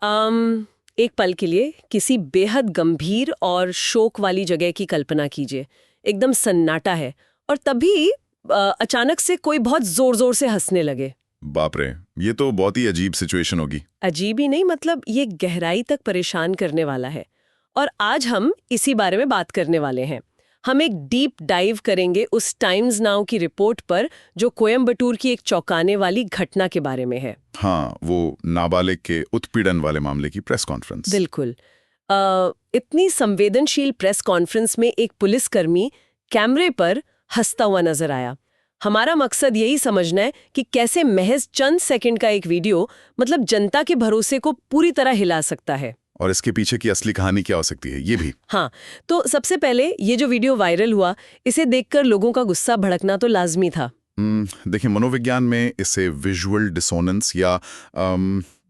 एक पल के लिए किसी बेहद गंभीर और शोक वाली जगह की कल्पना कीजिए। एकदम सन्नाटा है और तभी अचानक से कोई बहुत जोर जोर से हंसने लगे। बाप रे, ये तो बहुत ही अजीब सिचुएशन होगी। अजीब ही नहीं, मतलब ये गहराई तक परेशान करने वाला है। और आज हम इसी बारे में बात करने वाले हैं। हम एक डीप डाइव करेंगे उस टाइम्स नाउ की रिपोर्ट पर जो कोयम्बटूर की एक चौंकाने वाली घटना के बारे में है। हाँ, वो नाबालिग के उत्पीड़न वाले मामले की प्रेस कॉन्फ्रेंस। बिल्कुल। इतनी संवेदनशील प्रेस कॉन्फ्रेंस में एक पुलिसकर्मी कैमरे पर हंसता हुआ नजर आया। हमारा मकसद यही समझना है कि कैसे महज चंद सेकंड का एक वीडियो मतलब जनता के भरोसे को पूरी तरह हिला सकता है। और इसके पीछे की असली कहानी क्या हो सकती है, ये भी। हाँ, तो सबसे पहले ये जो वीडियो वायरल हुआ, इसे देखकर लोगों का गुस्सा भड़कना तो लाजमी था। देखिए, मनोविज्ञान में इसे विजुअल डिसोनेंस या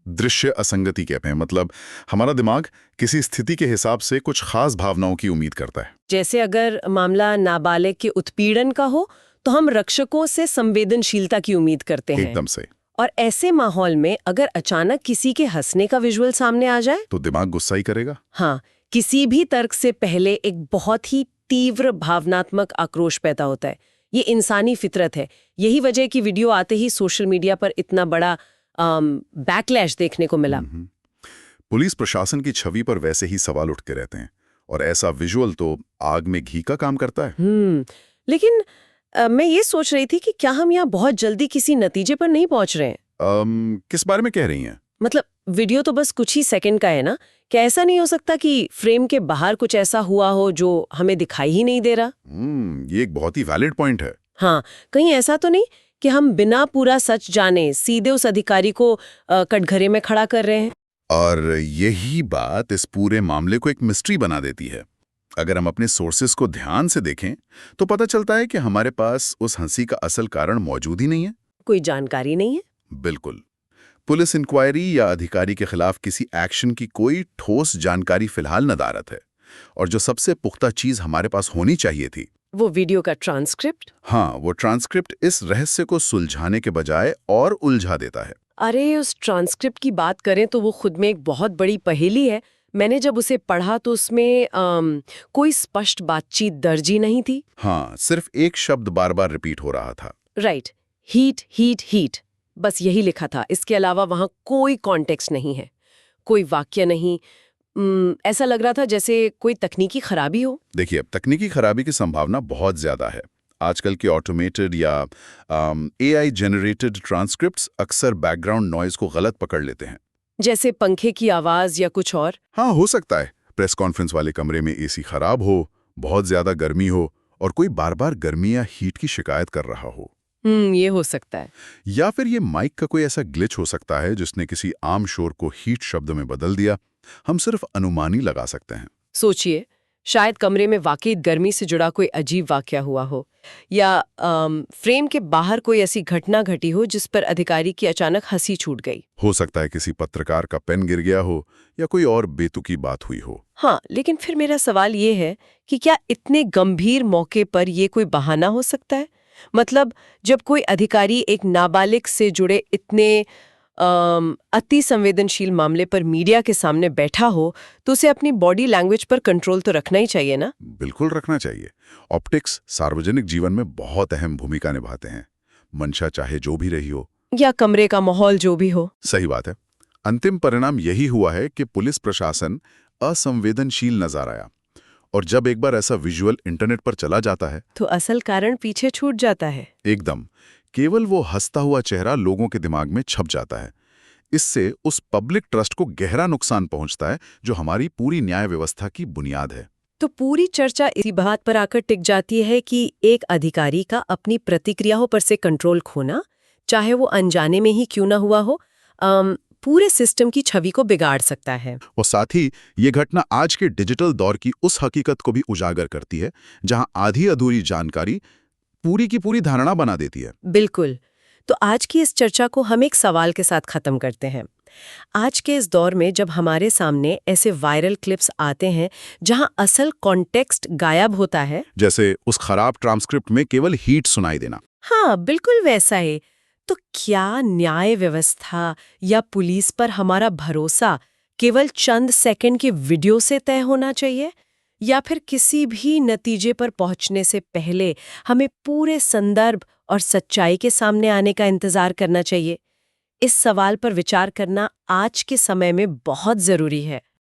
दृश्य असंगति कहते हैं। मतलब हमारा दिमाग किसी स्थिति के हिसाब से कुछ खास भावनाओं की उम्मीद करता है। जैसे अगर मामला नाबालिग के उत्पीड़न का हो तो हम रक्षकों से संवेदनशीलता की उम्मीद करते हैं। एकदम से। और ऐसे माहौल में अगर अचानक किसी के हंसने का विजुअल सामने आ जाए तो दिमाग गुस्सा ही करेगा। हाँ, किसी भी तर्क से पहले एक बहुत ही तीव्र भावनात्मक आक्रोश पैदा होता है। ये इंसानी फितरत है। यही वजह कि वीडियो आते ही सोशल मीडिया पर इतना बड़ा बैकलैश देखने को मिला। पुलिस प्रशासन की छवि पर वैसे ही सवाल उठते रहते हैं और ऐसा विजुअल तो आग में घी का काम करता है। लेकिन मैं ये सोच रही थी कि क्या हम यहाँ बहुत जल्दी किसी नतीजे पर नहीं पहुंच रहे हैं? किस बारे में कह रही हैं? मतलब वीडियो तो बस कुछ ही सेकंड का है ना, क्या ऐसा नहीं हो सकता कि फ्रेम के बाहर कुछ ऐसा हुआ हो जो हमें दिखाई ही नहीं दे रहा? ये एक बहुत ही वैलिड पॉइंट है। हाँ, कहीं ऐसा तो नहीं कि हम बिना पूरा सच जाने सीधे उस अधिकारी को कटघरे में खड़ा कर रहे हैं? और यही बात इस पूरे मामले को एक मिस्ट्री बना देती है। अगर हम अपने सोर्सेस को ध्यान से देखें तो पता चलता है कि हमारे पास उस हंसी का असल कारण मौजूद ही नहीं है। कोई जानकारी नहीं है। बिल्कुल। पुलिस इंक्वायरी या अधिकारी के खिलाफ किसी एक्शन की कोई ठोस जानकारी फिलहाल नदारद है। और जो सबसे पुख्ता चीज हमारे पास होनी चाहिए थी, वो वीडियो का ट्रांसक्रिप्ट। हाँ, वो ट्रांसक्रिप्ट इस रहस्य को सुलझाने के बजाय और उलझा देता है। अरे, उस ट्रांसक्रिप्ट की बात करें तो वो खुद में एक बहुत बड़ी पहेली है। मैंने जब उसे पढ़ा तो उसमें कोई स्पष्ट बातचीत दर्ज ही नहीं थी। हाँ, सिर्फ एक शब्द बार बार रिपीट हो रहा था। राइट, हीट हीट हीट, बस यही लिखा था। इसके अलावा वहां कोई कॉन्टेक्स्ट नहीं है, कोई वाक्य नहीं। ऐसा लग रहा था जैसे कोई तकनीकी खराबी हो। देखिए, अब तकनीकी खराबी की संभावना बहुत ज्यादा है। आजकल के ऑटोमेटेड या AI जनरेटेड ट्रांसक्रिप्ट्स अक्सर बैकग्राउंड नॉइज को गलत पकड़ लेते हैं। जैसे पंखे की आवाज या कुछ और। हाँ, हो सकता है प्रेस कॉन्फ्रेंस वाले कमरे में AC खराब हो, बहुत ज्यादा गर्मी हो और कोई बार बार गर्मी या हीट की शिकायत कर रहा हो। ये हो सकता है। या फिर ये माइक का कोई ऐसा ग्लिच हो सकता है जिसने किसी आम शोर को हीट शब्द में बदल दिया। हम सिर्फ अनुमान ही लगा सकते हैं। सोचिए, शायद कमरे में वाकई गर्मी से जुड़ा कोई अजीब वाकया हुआ हो, या फ्रेम के बाहर कोई ऐसी घटना घटी हो जिस पर अधिकारी की अचानक हंसी छूट गई। हो सकता है किसी पत्रकार का पेन गिर गया हो या कोई और बेतुकी बात हुई हो। हाँ, लेकिन फिर मेरा सवाल ये है कि क्या इतने गंभीर मौके पर ये कोई बहाना हो सकता है? मतलब जब कोई अधिकारी एक नाबालिग से जुड़े इतने अति संवेदनशील मामले पर मीडिया के सामने बैठा हो तो उसे अपनी बॉडी लैंग्वेज पर कंट्रोल तो रखना ही चाहिए ना? बिल्कुल रखना चाहिए। ऑप्टिक्स सार्वजनिक जीवन में बहुत अहम भूमिका निभाते हैं, मंशा चाहे जो भी रही हो, या कमरे का माहौल जो भी हो। सही बात है। अंतिम परिणाम यही हुआ है कि पुलिस प्रशासन असंवेदनशील नजर आया। और जब एक बार ऐसा विजुअल इंटरनेट पर चला जाता है तो असल कारण पीछे छूट जाता है। एकदम। केवल वो हंसता हुआ चेहरा लोगों के दिमाग में छप जाता है। इससे उस पब्लिक ट्रस्ट को गहरा नुकसान पहुंचता है जो हमारी पूरी न्याय व्यवस्था की बुनियाद है। तो पूरी चर्चा इसी बात पर आकर टिक जाती है कि एक अधिकारी का अपनी प्रतिक्रियाओं पर से कंट्रोल खोना, चाहे वो अनजाने में ही क्यों ना हुआ हो, पूरे सिस्टम की छवि को बिगाड़ सकता है। और साथ ही ये घटना आज के डिजिटल दौर की उस हकीकत को भी उजागर करती है जहां आधी अधूरी जानकारी पूरी की पूरी धारणा बना देती है। बिल्कुल। तो आज की इस चर्चा को हम एक सवाल के साथ खत्म करते हैं। आज के इस दौर में जब हमारे सामने ऐसे वायरल क्लिप्स आते हैं जहां असल कॉन्टेक्स्ट गायब होता है, जैसे उस खराब ट्रांसक्रिप्ट में केवल हीट सुनाई देना, हाँ बिल्कुल वैसा है, तो क्या न्याय व्यवस्था या पुलिस पर हमारा भरोसा केवल चंद सेकंड के वीडियो से तय होना चाहिए, या फिर किसी भी नतीजे पर पहुंचने से पहले हमें पूरे संदर्भ और सच्चाई के सामने आने का इंतजार करना चाहिए? इस सवाल पर विचार करना आज के समय में बहुत जरूरी है।